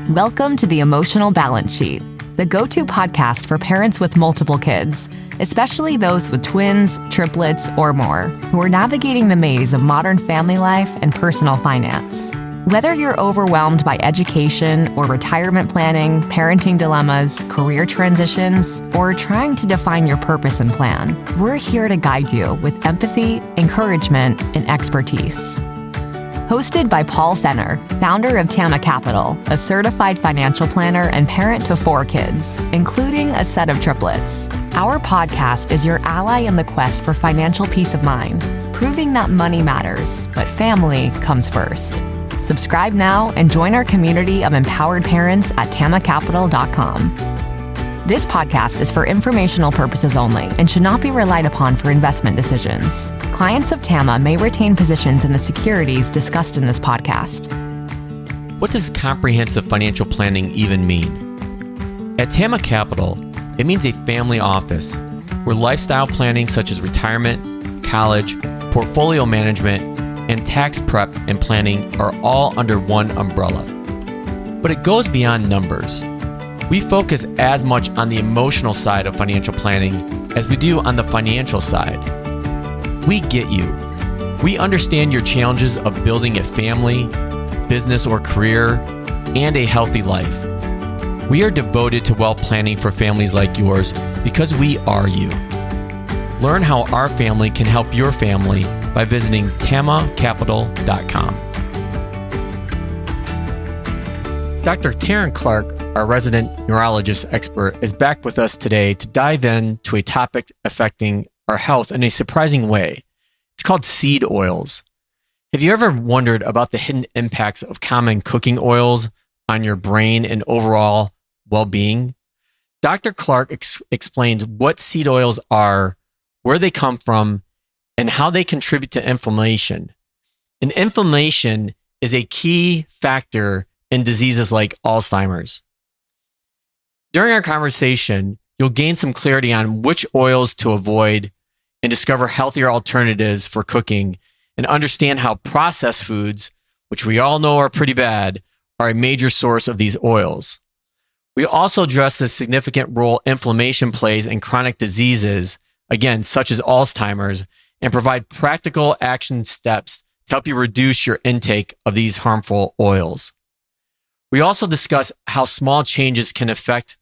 Welcome to the Emotional Balance Sheet, the go-to podcast for parents with multiple kids, especially those with twins, triplets, or more, who are navigating the maze of modern family life and personal finance. Whether you're overwhelmed by education or retirement planning, parenting dilemmas, career transitions, or trying to define your purpose and plan, we're here to guide you with empathy, encouragement, and expertise. Hosted by Paul Fenner, founder of Tama Capital, a certified financial planner and parent to 4 kids, including a set of triplets. Our podcast is your ally in the quest for financial peace of mind, proving that money matters, but family comes first. Subscribe now and join our community of empowered parents at tamacapital.com. This podcast is for informational purposes only and should not be relied upon for investment decisions. Clients of Tama may retain positions in the securities discussed in this podcast. What does comprehensive financial planning even mean? At Tama Capital, it means a family office where lifestyle planning such as retirement, college, portfolio management, and tax prep and planning are all under one umbrella. But it goes beyond numbers. We focus as much on the emotional side of financial planning as we do on the financial side. We get you. We understand your challenges of building a family, business or career, and a healthy life. We are devoted to wealth planning for families like yours because we are you. Learn how our family can help your family by visiting tamacapital.com. Dr. Teryn Clarke, our resident neurologist expert, is back with us today to dive into a topic affecting our health in a surprising way. It's called seed oils. Have you ever wondered about the hidden impacts of common cooking oils on your brain and overall well-being? Dr. Clarke explains what seed oils are, where they come from, and how they contribute to inflammation. And inflammation is a key factor in diseases like Alzheimer's. During our conversation, you'll gain some clarity on which oils to avoid and discover healthier alternatives for cooking and understand how processed foods, which we all know are pretty bad, are a major source of these oils. We also address the significant role inflammation plays in chronic diseases, again, such as Alzheimer's, and provide practical action steps to help you reduce your intake of these harmful oils. We also discuss how small changes can affect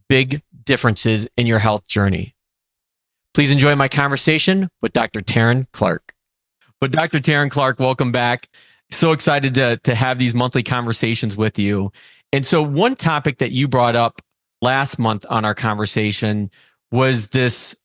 big differences in your health journey. Please enjoy my conversation with Dr. Teryn Clarke. But Dr. Teryn Clarke, welcome back. So excited to have these monthly conversations with you. And so one topic that you brought up last month on our conversation was this,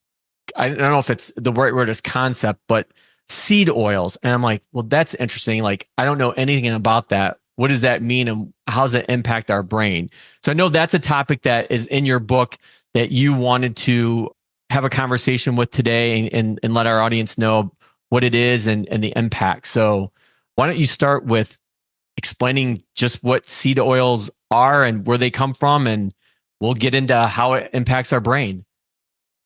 I don't know if it's the right word is concept, but seed oils. And I'm like, well, that's interesting. Like, I don't know anything about that. What does that mean and how does it impact our brain? So I know that's a topic that is in your book that you wanted to have a conversation with today and let our audience know what it is and the impact. So why don't you start with explaining just what seed oils are and where they come from, and we'll get into how it impacts our brain.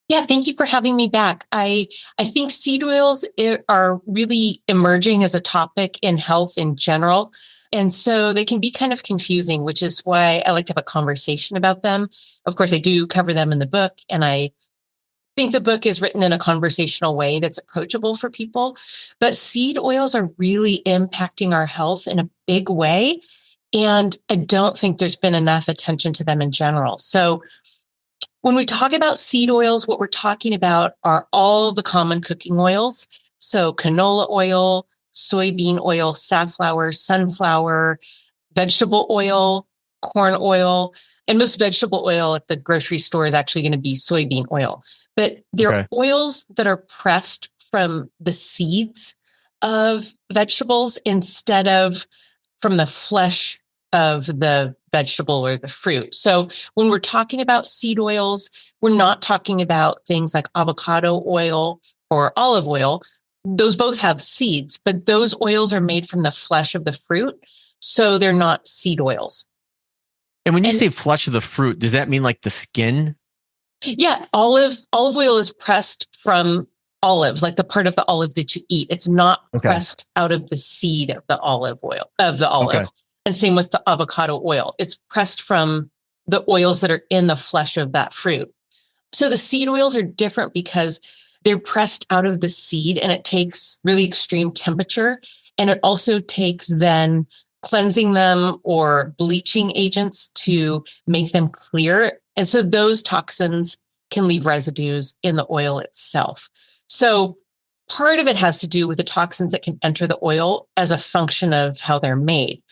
Yeah, thank you for having me back. I think seed oils are really emerging as a topic in health in general. And so they can be kind of confusing, which is why I like to have a conversation about them. Of course, I do cover them in the book, and I think the book is written in a conversational way that's approachable for people. But seed oils are really impacting our health in a big way. And I don't think there's been enough attention to them in general. So when we talk about seed oils, what we're talking about are all the common cooking oils. So canola oil, soybean oil, safflower, sunflower, vegetable oil, corn oil, and most vegetable oil at the grocery store is actually going to be soybean oil. But they're oils that are pressed from the seeds of vegetables instead of from the flesh of the vegetable or the fruit. So when we're talking about seed oils, we're not talking about things like avocado oil or olive oil. Those both have seeds, but those oils are made from the flesh of the fruit. So they're not seed oils. And when you say flesh of the fruit, does that mean like the skin? Yeah, olive oil is pressed from olives, like the part of the olive that you eat. It's not pressed out of the seed of the olive oil, of the olive. And same with the avocado oil. It's pressed from the oils that are in the flesh of that fruit. So the seed oils are different because they're pressed out of the seed and it takes really extreme temperature. And it also takes then cleansing them or bleaching agents to make them clear. And so those toxins can leave residues in the oil itself. So part of it has to do with the toxins that can enter the oil as a function of how they're made.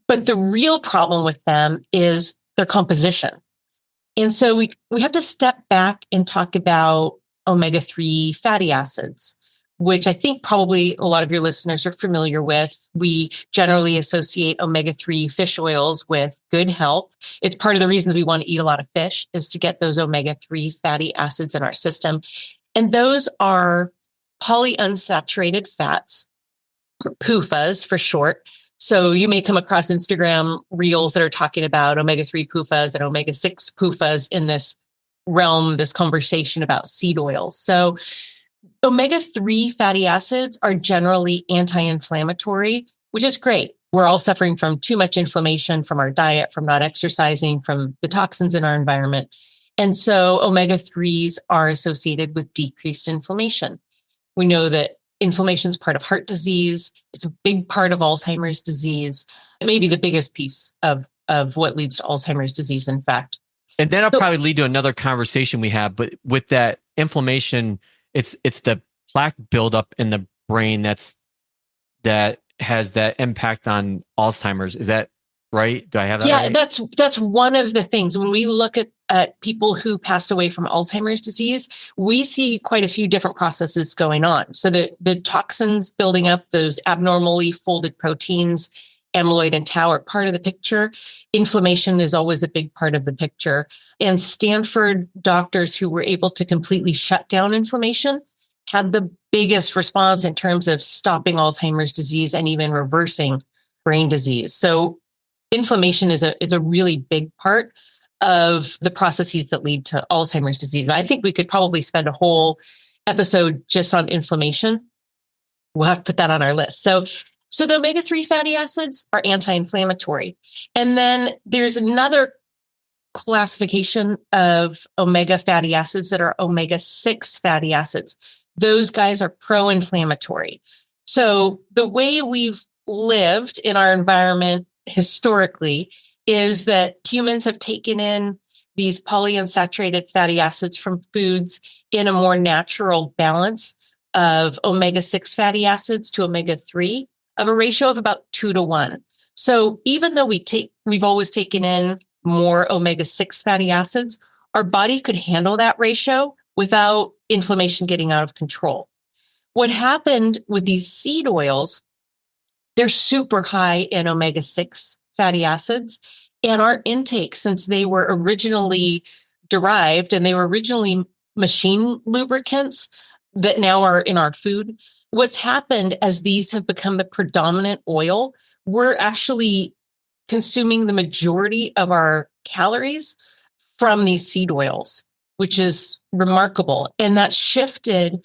But the real problem with them is their composition. And so we have to step back and talk about omega-3 fatty acids, which I think probably a lot of your listeners are familiar with. We generally associate omega-3 fish oils with good health. It's part of the reason that we want to eat a lot of fish is to get those omega-3 fatty acids in our system. And those are polyunsaturated fats, or PUFAs for short. So you may come across Instagram reels that are talking about omega-3 PUFAs and omega-6 PUFAs in this realm, this conversation about seed oils. So omega-3 fatty acids are generally anti-inflammatory, which is great. We're all suffering from too much inflammation from our diet, from not exercising, from the toxins in our environment. And so omega-3s are associated with decreased inflammation. We know that inflammation is part of heart disease. It's a big part of Alzheimer's disease. It may be the biggest piece of what leads to Alzheimer's disease, in fact. And that'll probably lead to another conversation we have. But with that inflammation, it's the plaque buildup in the brain that has that impact on Alzheimer's. Is that right? Do I have that right? Yeah, that's one of the things. When we look at people who passed away from Alzheimer's disease, we see quite a few different processes going on. So the toxins building up, those abnormally folded proteins, amyloid and tau are part of the picture. Inflammation is always a big part of the picture. And Stanford doctors who were able to completely shut down inflammation had the biggest response in terms of stopping Alzheimer's disease and even reversing brain disease. So inflammation is a really big part of the processes that lead to Alzheimer's disease. I think we could probably spend a whole episode just on inflammation. We'll have to put that on our list. So the omega-3 fatty acids are anti-inflammatory. And then there's another classification of omega fatty acids that are omega-6 fatty acids. Those guys are pro-inflammatory. So the way we've lived in our environment historically is that humans have taken in these polyunsaturated fatty acids from foods in a more natural balance of omega-6 fatty acids to omega-3 of a ratio of about 2-1. So even though we've always taken in more omega-6 fatty acids, our body could handle that ratio without inflammation getting out of control. What happened with these seed oils, they're super high in omega-6 fatty acids. And our intake, since they were originally derived and they were originally machine lubricants that now are in our food, what's happened as these have become the predominant oil, we're actually consuming the majority of our calories from these seed oils, which is remarkable. And that shifted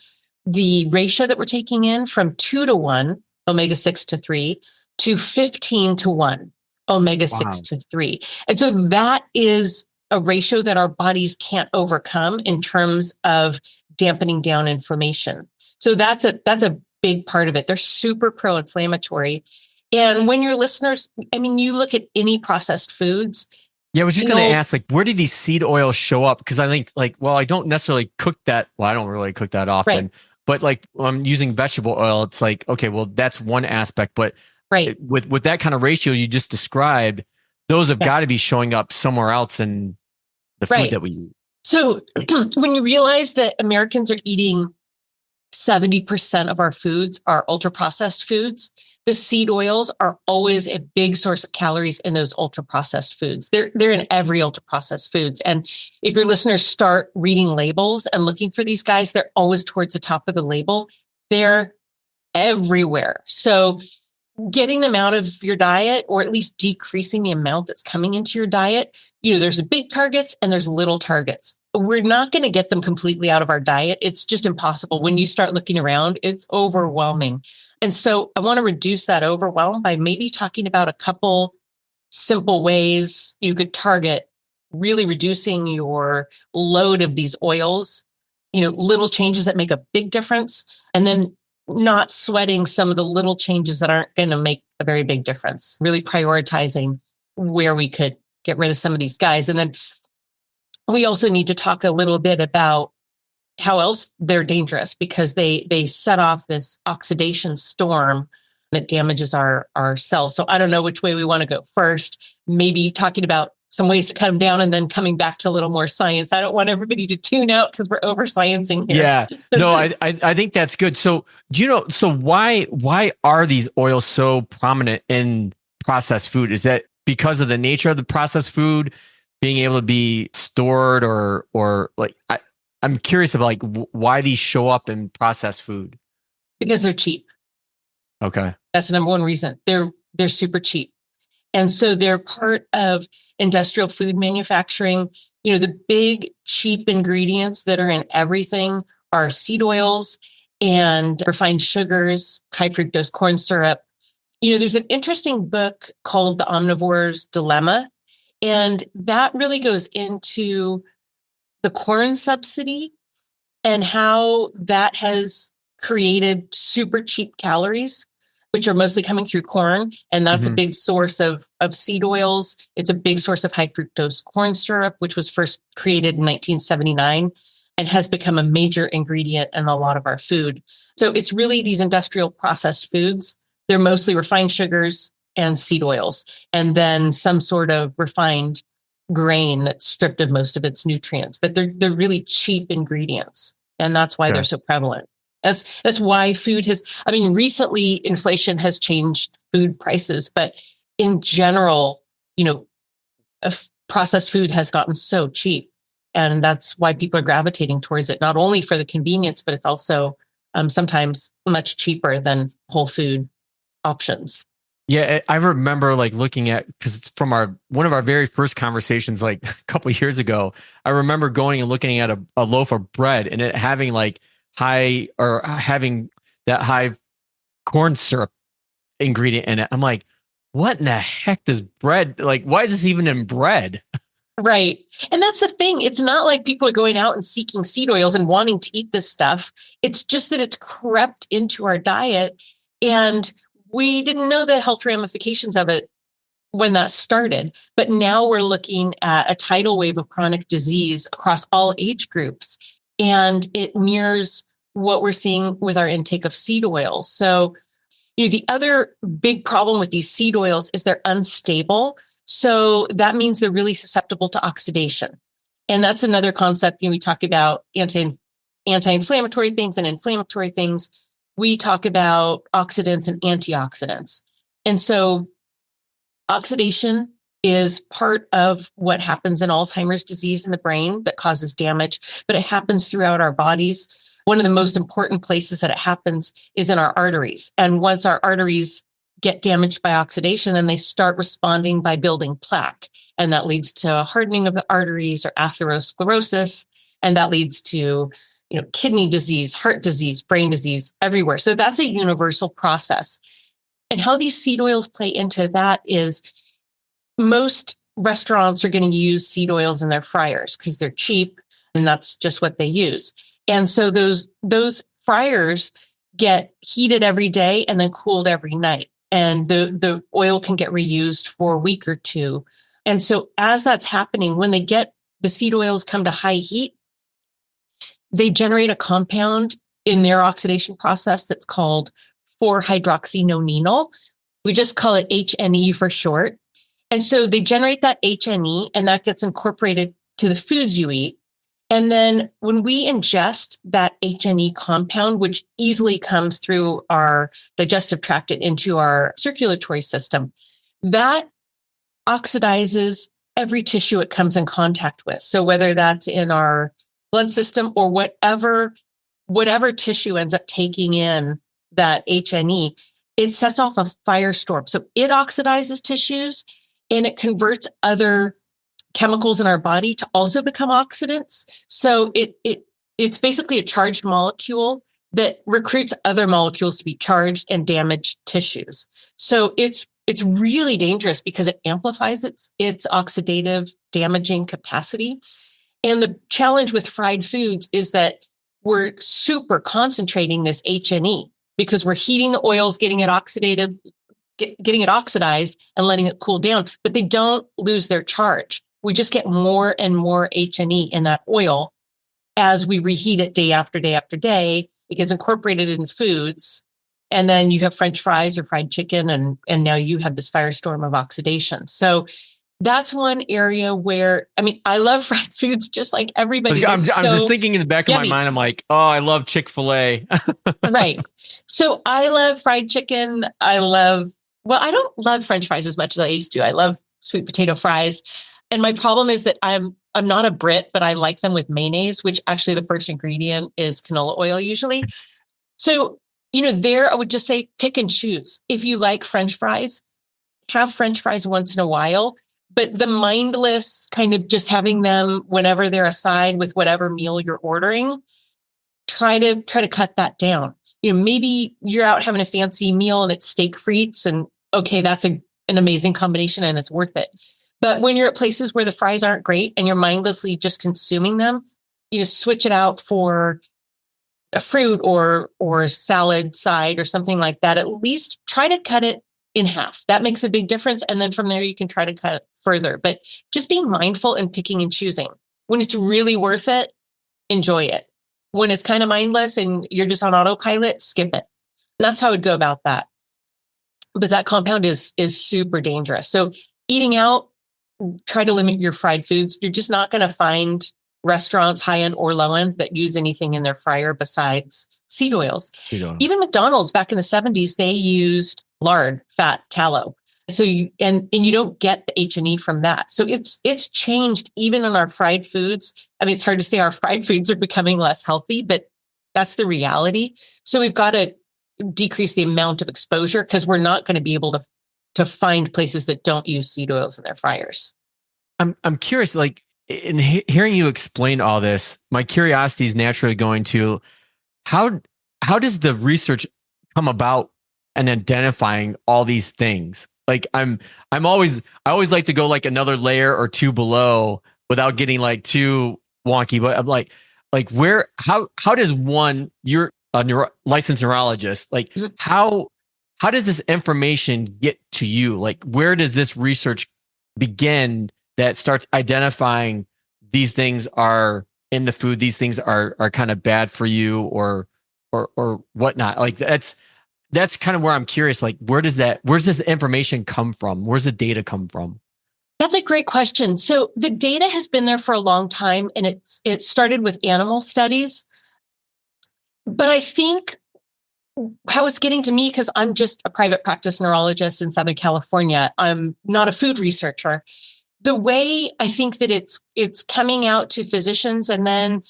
the ratio that we're taking in from 2-1, omega-6 to 3, to 15-1, omega-6 to 3. And so that is a ratio that our bodies can't overcome in terms of dampening down inflammation. So that's a big part of it. They're super pro-inflammatory. And when your listeners, I mean, you look at any processed foods. Yeah, I was just going to ask, where do these seed oils show up? Because I think, I don't necessarily cook that. Well, I don't really cook that often. Right. But when I'm using vegetable oil, it's okay, well, that's one aspect. But right, with that kind of ratio you just described, those have got to be showing up somewhere else in the food that we eat. So when you realize that Americans are eating 70% of our foods are ultra processed foods, the seed oils are always a big source of calories in those ultra processed foods. They're in every ultra processed foods. And if your listeners start reading labels and looking for these guys, they're always towards the top of the label. They're everywhere. So getting them out of your diet, or at least decreasing the amount that's coming into your diet. There's big targets and there's little targets. We're not going to get them completely out of our diet. It's just impossible. When you start looking around, it's overwhelming. And so I want to reduce that overwhelm by maybe talking about a couple simple ways you could target really reducing your load of these oils, little changes that make a big difference, and then not sweating some of the little changes that aren't going to make a very big difference, really prioritizing where we could get rid of some of these guys. And then we also need to talk a little bit about how else they're dangerous, because they set off this oxidation storm that damages our cells. So I don't know which way we want to go first, maybe talking about some ways to cut them down and then coming back to a little more science. I don't want everybody to tune out because we're over sciencing here. Yeah, no, I think that's good. So why are these oils so prominent in processed food? Is that because of the nature of the processed food being able to be stored, or like, I'm curious about like why these show up in processed food? Because they're cheap. Okay. That's the number one reason. They're super cheap. And so they're part of industrial food manufacturing. The big cheap ingredients that are in everything are seed oils and refined sugars, high fructose corn syrup. There's an interesting book called The Omnivore's Dilemma, and that really goes into the corn subsidy and how that has created super cheap calories, which are mostly coming through corn. And that's a big source of seed oils. It's a big source of high fructose corn syrup, which was first created in 1979 and has become a major ingredient in a lot of our food. So it's really these industrial processed foods. They're mostly refined sugars and seed oils, and then some sort of refined grain that's stripped of most of its nutrients. But they're really cheap ingredients. And that's why they're so prevalent. That's why food has, recently inflation has changed food prices, but in general, processed food has gotten so cheap. And that's why people are gravitating towards it, not only for the convenience, but it's also sometimes much cheaper than whole food options. Yeah, I remember like looking at, because it's from one of our very first conversations like a couple of years ago. I remember going and looking at a loaf of bread and it having like having that high corn syrup ingredient in it. I'm like, what in the heck does bread, like, why is this even in bread? Right. And that's the thing. It's not like people are going out and seeking seed oils and wanting to eat this stuff. It's just that it's crept into our diet, and we didn't know the health ramifications of it when that started. But now we're looking at a tidal wave of chronic disease across all age groups, and it mirrors what we're seeing with our intake of seed oils. So, the other big problem with these seed oils is they're unstable. So that means they're really susceptible to oxidation. And that's another concept. We talk about anti-inflammatory things and inflammatory things. We talk about oxidants and antioxidants. And so oxidation is part of what happens in Alzheimer's disease in the brain that causes damage, but it happens throughout our bodies. One of the most important places that it happens is in our arteries. And once our arteries get damaged by oxidation, then they start responding by building plaque. And that leads to hardening of the arteries or atherosclerosis. And that leads to, kidney disease, heart disease, brain disease everywhere. So that's a universal process. And how these seed oils play into that is most restaurants are going to use seed oils in their fryers because they're cheap and that's just what they use. And so those fryers get heated every day and then cooled every night. And the oil can get reused for a week or two. And so as that's happening, when the seed oils come to high heat, they generate a compound in their oxidation process that's called 4-hydroxynonenal. We just call it HNE for short. And so they generate that HNE, and that gets incorporated to the foods you eat. And then when we ingest that HNE compound, which easily comes through our digestive tract and into our circulatory system, that oxidizes every tissue it comes in contact with. So whether that's in our blood system or whatever tissue ends up taking in that HNE, it sets off a firestorm. So it oxidizes tissues and it converts other chemicals in our body to also become oxidants. So it's basically a charged molecule that recruits other molecules to be charged and damage tissues. So it's really dangerous because it amplifies its oxidative damaging capacity. And the challenge with fried foods is that we're super concentrating this H&E because we're heating the oils, getting it oxidated, getting it oxidized and letting it cool down, but they don't lose their charge. We just get more and more H&E in that oil as we reheat it day after day after day. It gets incorporated in foods. And then you have French fries or fried chicken, and now you have this firestorm of oxidation. So that's one area where, I mean, I love fried foods just like everybody. I'm just thinking in the back of my mind, I'm like, oh, I love Chick-fil-A. Right. So I love fried chicken. I don't love French fries as much as I used to. I love sweet potato fries. And my problem is that I'm not a Brit, but I like them with mayonnaise, which actually the first ingredient is canola oil usually. So, there I would just say pick and choose. If you like French fries, have French fries once in a while, but the mindless kind of just having them whenever they're aside with whatever meal you're ordering, try to cut that down. Maybe you're out having a fancy meal and it's steak frites, and okay, that's an amazing combination and it's worth it. But when you're at places where the fries aren't great and you're mindlessly just consuming them, you just switch it out for a fruit or salad side or something like that. At least try to cut it in half. That makes a big difference. And then from there, you can try to cut it further. But just being mindful and picking and choosing. When it's really worth it, enjoy it. When it's kind of mindless and you're just on autopilot, skip it. And that's how I would go about that. But that compound is super dangerous. So eating out, try to limit your fried foods. You're just not going to find restaurants, high end or low end, that use anything in their fryer besides seed oils. Even McDonald's back in the 70s, they used lard, fat, tallow. So you don't get the H&E from that. So it's changed even in our fried foods. I mean, it's hard to say our fried foods are becoming less healthy, but that's the reality. So we've got to decrease the amount of exposure because we're not going to be able to find places that don't use seed oils in their fryers. I'm curious, like in hearing you explain all this, my curiosity is naturally going to how does the research come about and identifying all these things? Like I always like to go like another layer or two below without getting like too wonky, but I'm like where how does one, you're a licensed neurologist, like how does this information get to you? Like where does this research begin that starts identifying these things are in the food, these things are kind of bad for you or whatnot? Like that's kind of where I'm curious. Like where's this information come from? Where's the data come from? That's a great question. So the data has been there for a long time, and it started with animal studies. But I think how it's getting to me, because I'm just a private practice neurologist in Southern California, I'm not a food researcher. The way I think that it's coming out to physicians and then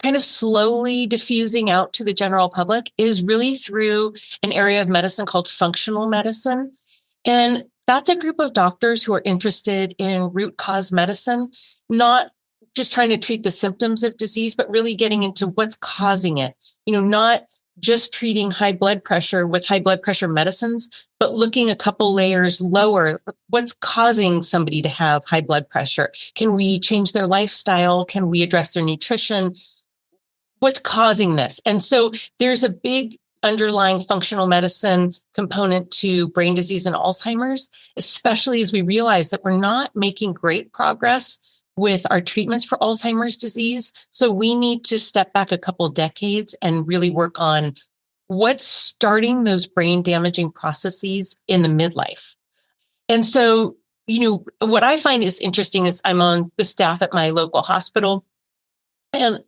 kind of slowly diffusing out to the general public is really through an area of medicine called functional medicine. And that's a group of doctors who are interested in root cause medicine, not just trying to treat the symptoms of disease, but really getting into what's causing it. Not just treating high blood pressure with high blood pressure medicines, but looking a couple layers lower. What's causing somebody to have high blood pressure? Can we change their lifestyle? Can we address their nutrition? What's causing this? And so there's a big underlying functional medicine component to brain disease and Alzheimer's, especially as we realize that we're not making great progress with our treatments for Alzheimer's disease. So we need to step back a couple decades and really work on what's starting those brain damaging processes in the midlife. And so, what I find is interesting is I'm on the staff at my local hospital, and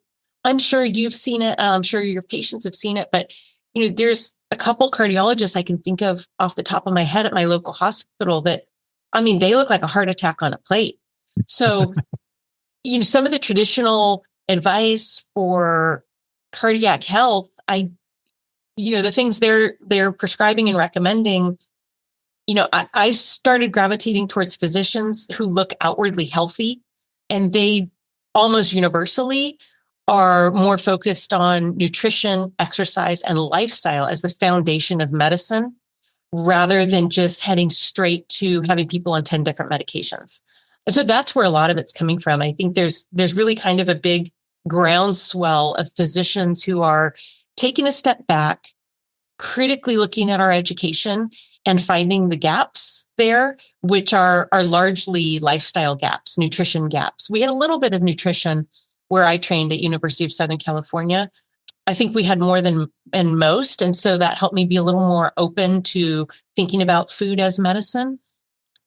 I'm sure you've seen it. I'm sure your patients have seen it, but there's a couple cardiologists I can think of off the top of my head at my local hospital that, they look like a heart attack on a plate. So, some of the traditional advice for cardiac health, the things they're prescribing and recommending, I started gravitating towards physicians who look outwardly healthy, and they almost universally are more focused on nutrition, exercise, and lifestyle as the foundation of medicine, rather than just heading straight to having people on 10 different medications. And so that's where a lot of it's coming from. I think there's really kind of a big groundswell of physicians who are taking a step back, critically looking at our education and finding the gaps there, which are largely lifestyle gaps, nutrition gaps. We had a little bit of nutrition where I trained at University of Southern California. I think we had more than most. And so that helped me be a little more open to thinking about food as medicine.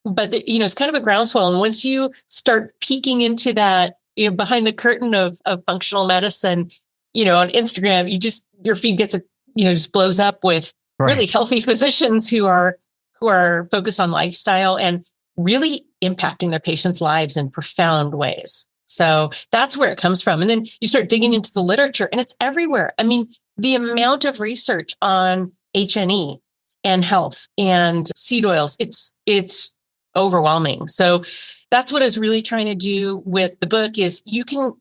But, it's kind of a groundswell. And once you start peeking into that, behind the curtain of functional medicine, on Instagram, your feed gets, just blows up with really healthy physicians who are focused on lifestyle and really impacting their patients' lives in profound ways. So that's where it comes from. And then you start digging into the literature, and it's everywhere. I mean, the amount of research on HNE and health and seed oils, it's overwhelming. So that's what I was really trying to do with the book is you can,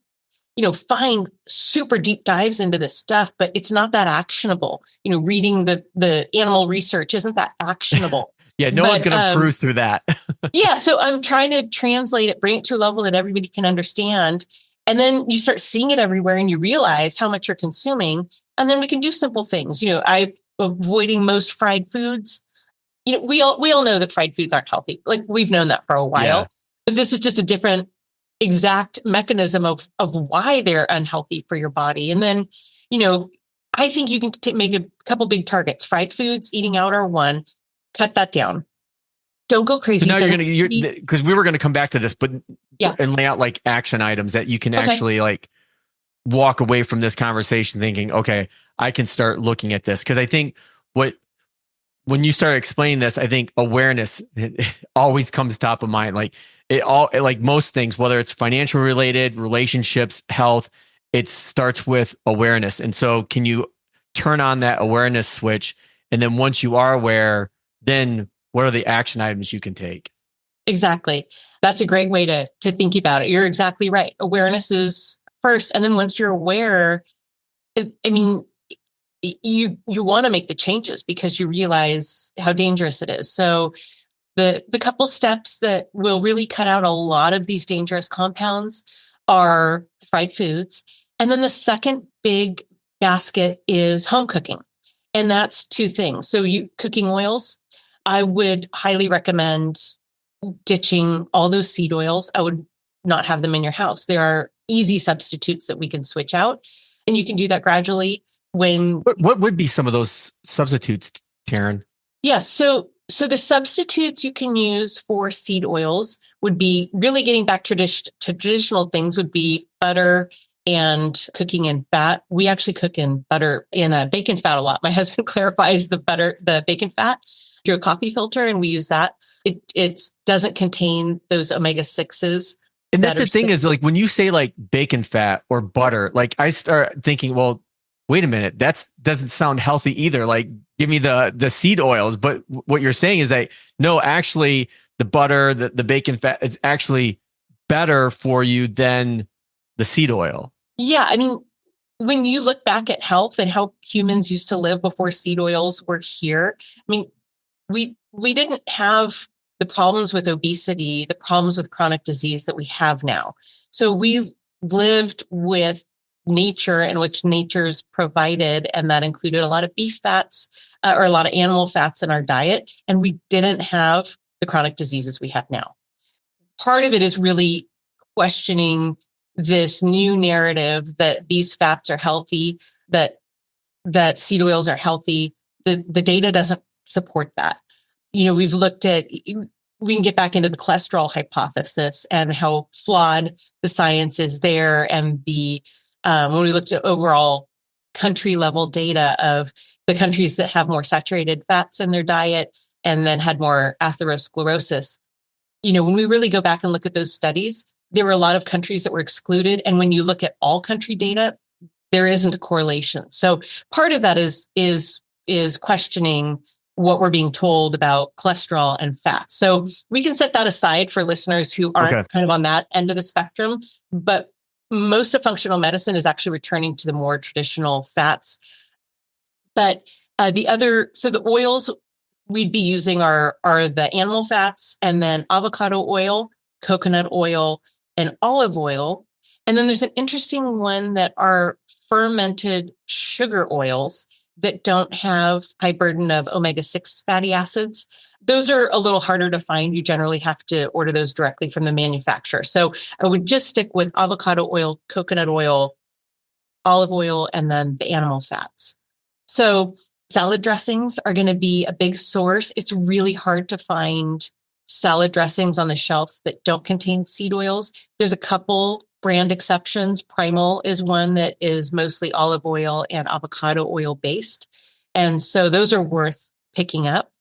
find super deep dives into this stuff, but it's not that actionable. Reading the animal research isn't that actionable. Yeah, no one's going to cruise through that. Yeah, so I'm trying to translate it, bring it to a level that everybody can understand. And then you start seeing it everywhere and you realize how much you're consuming. And then we can do simple things. I'm avoiding most fried foods. We all know that fried foods aren't healthy. Like we've known that for a while. Yeah. But this is just a different exact mechanism of why they're unhealthy for your body. And then, I think you can make a couple big targets. Fried foods, eating out are one. Cut that down. Don't go crazy. So now because we were going to come back to this, but and lay out like action items that you can actually like walk away from this conversation thinking, okay, I can start looking at this. Because I think when you start explaining this, I think awareness always comes top of mind. Like like most things, whether it's financial related, relationships, health, it starts with awareness. And so can you turn on that awareness switch? And then once you are aware, then what are the action items you can take? Exactly. That's a great way to think about it. You're exactly right. Awareness is first. And then once you're aware, you want to make the changes because you realize how dangerous it is. So the couple steps that will really cut out a lot of these dangerous compounds are fried foods. And then the second big basket is home cooking. And that's two things. So cooking oils, I would highly recommend ditching all those seed oils. I would not have them in your house. There are easy substitutes that we can switch out. And you can do that gradually. What would be some of those substitutes, Teryn? Yeah, so the substitutes you can use for seed oils would be really getting back to traditional things would be butter and cooking in fat. We actually cook in butter in bacon fat a lot. My husband clarifies the bacon fat through a coffee filter, and we use that. It doesn't contain those omega-6s. And that's the thing is like when you say like bacon fat or butter, like I start thinking, well, wait a minute, that doesn't sound healthy either. Like give me the seed oils. But what you're saying is that no, actually the butter, the bacon fat is actually better for you than the seed oil. Yeah. I mean, when you look back at health and how humans used to live before seed oils were here, I mean, we didn't have the problems with obesity, the problems with chronic disease that we have now. So we lived with nature in which nature's provided, and that included a lot of beef fats or a lot of animal fats in our diet. And we didn't have the chronic diseases we have now. Part of it is really questioning this new narrative that these fats are healthy, that seed oils are healthy. The data doesn't support that. We've looked at, we can get back into the cholesterol hypothesis and how flawed the science is there. And when we looked at overall country level data of the countries that have more saturated fats in their diet and then had more atherosclerosis, when we really go back and look at those studies, there were a lot of countries that were excluded. And when you look at all country data, there isn't a correlation. So part of that is questioning what we're being told about cholesterol and fat. So we can set that aside for listeners who aren't kind of on that end of the spectrum. But most of functional medicine is actually returning to the more traditional fats. But the oils we'd be using are the animal fats, and then avocado oil, coconut oil, and olive oil. And then there's an interesting one that are fermented sugar oils that don't have high burden of omega-6 fatty acids. Those are a little harder to find. You generally have to order those directly from the manufacturer. So I would just stick with avocado oil, coconut oil, olive oil, and then the animal fats. So salad dressings are going to be a big source. It's really hard to find salad dressings on the shelf that don't contain seed oils. There's a couple brand exceptions. Primal is one that is mostly olive oil and avocado oil based. And so those are worth picking up.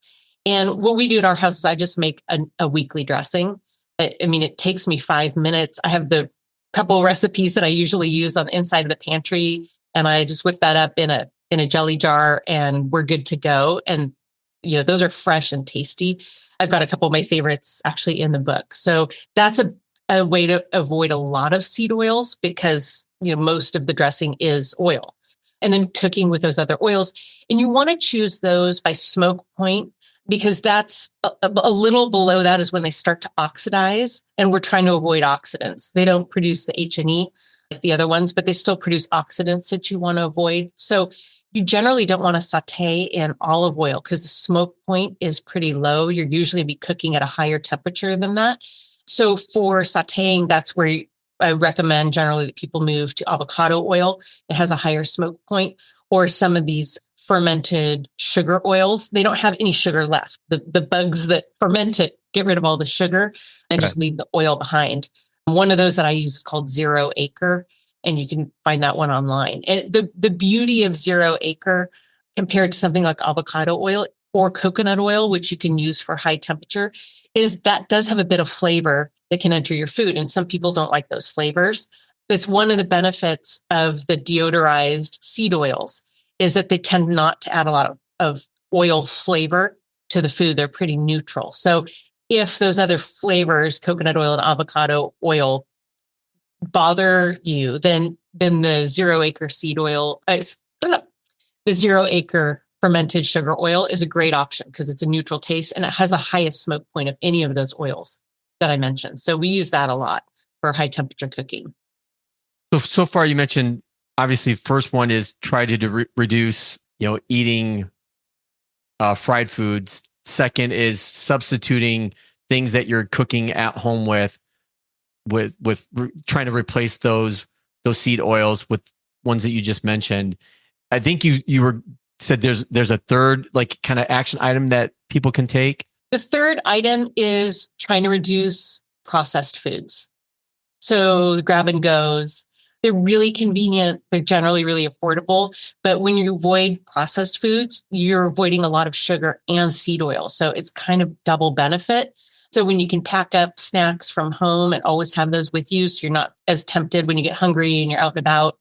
And what we do at our house is I just make a weekly dressing. I mean, it takes me 5 minutes. I have the couple recipes that I usually use on the inside of the pantry, and I just whip that up in a jelly jar, and we're good to go. And those are fresh and tasty. I've got a couple of my favorites actually in the book. So that's a way to avoid a lot of seed oils, because most of the dressing is oil. And then cooking with those other oils. And you want to choose those by smoke point, because that's a little below that is when they start to oxidize, and we're trying to avoid oxidants. They don't produce the H&E like the other ones, but they still produce oxidants that you want to avoid. So you generally don't want to saute in olive oil because the smoke point is pretty low. You're usually be cooking at a higher temperature than that. So for sauteing, that's where I recommend generally that people move to avocado oil. It has a higher smoke point, or some of these fermented sugar oils. They don't have any sugar left. The bugs that ferment it get rid of all the sugar and just leave the oil behind. One of those that I use is called Zero Acre, and you can find that one online. And the beauty of Zero Acre compared to something like avocado oil or coconut oil, which you can use for high temperature, is that does have a bit of flavor that can enter your food. And some people don't like those flavors. It's one of the benefits of the deodorized seed oils is that they tend not to add a lot of oil flavor to the food. They're pretty neutral. So if those other flavors, coconut oil and avocado oil, bother you, then the Zero Acre seed oil, the Zero Acre fermented sugar oil is a great option because it's a neutral taste and it has the highest smoke point of any of those oils that I mentioned. So we use that a lot for high temperature cooking. So far you mentioned, obviously, first one is try to reduce, eating fried foods. Second is substituting things that you're cooking at home with trying to replace those seed oils with ones that you just mentioned. I think you said there's a third kind of action item that people can take. The third item is trying to reduce processed foods. So the grab and goes, they're really convenient. They're generally really affordable. But when you avoid processed foods, you're avoiding a lot of sugar and seed oil. So it's kind of double benefit. So when you can pack up snacks from home and always have those with you, so you're not as tempted when you get hungry and you're out and about,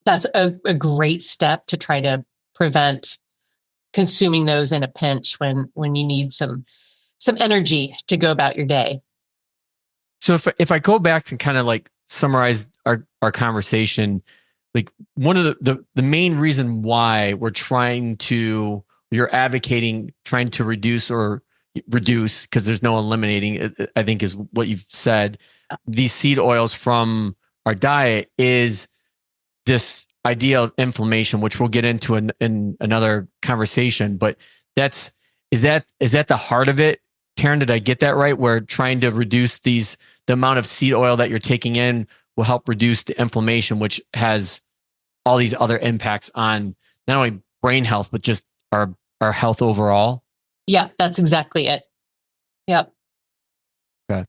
that's a great step to try to prevent consuming those in a pinch when you need some energy to go about your day. So if I go back and kind of summarize our conversation, one of the main reason why you're advocating trying to reduce because there's no eliminating, I think is what you've said, these seed oils from our diet is this idea of inflammation, which we'll get into in another conversation. But is that the heart of it? Teryn, did I get that right? Where trying to reduce the amount of seed oil that you're taking in will help reduce the inflammation, which has all these other impacts on not only brain health, but just our health overall. Yeah, that's exactly it. Yep. Okay.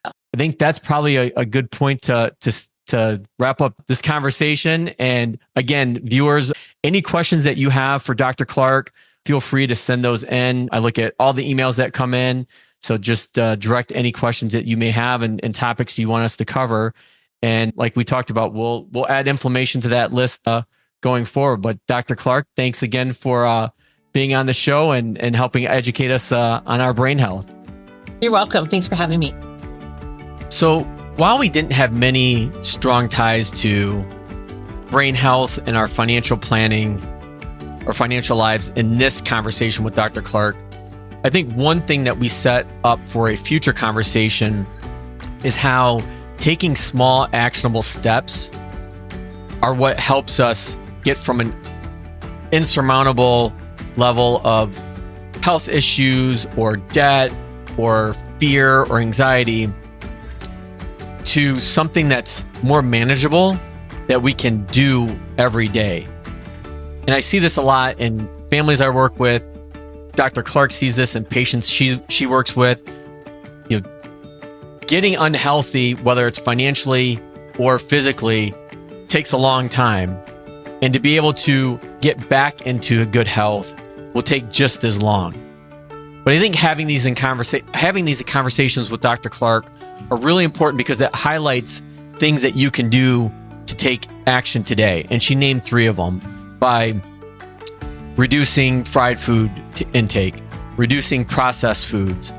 I think that's probably a good point to wrap up this conversation. And again, viewers, any questions that you have for Dr. Clarke, feel free to send those in. I look at all the emails that come in. So just direct any questions that you may have and topics you want us to cover. And like we talked about, we'll add inflammation to that list going forward. But Dr. Clarke, thanks again for being on the show and helping educate us on our brain health. You're welcome. Thanks for having me. So while we didn't have many strong ties to brain health and our financial planning or financial lives in this conversation with Dr. Clarke, I think one thing that we set up for a future conversation is how taking small actionable steps are what helps us get from an insurmountable level of health issues or debt or fear or anxiety to something that's more manageable that we can do every day. And I see this a lot in families I work with. Dr. Clarke sees this in patients she works with. You know, getting unhealthy, whether it's financially or physically, takes a long time. And to be able to get back into good health will take just as long. But I think having these conversations with Dr. Clarke are really important because it highlights things that you can do to take action today. And she named 3 of them by reducing fried food intake, reducing processed foods,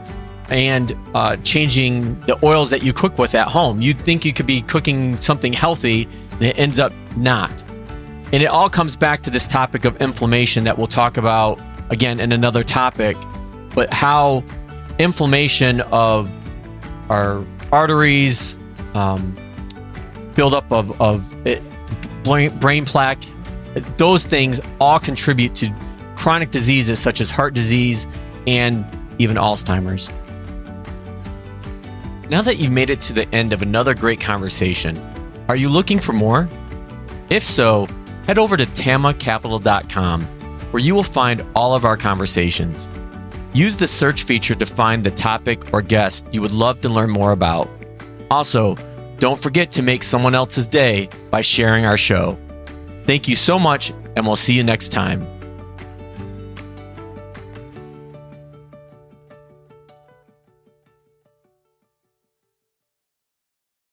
and changing the oils that you cook with at home. You'd think you could be cooking something healthy, and it ends up not. And it all comes back to this topic of inflammation that we'll talk about again in another topic, but how inflammation of our arteries, buildup of brain plaque, those things all contribute to chronic diseases such as heart disease and even Alzheimer's. Now that you've made it to the end of another great conversation, are you looking for more? If so, head over to tamacapital.com where you will find all of our conversations. Use the search feature to find the topic or guest you would love to learn more about. Also, don't forget to make someone else's day by sharing our show. Thank you so much, and we'll see you next time.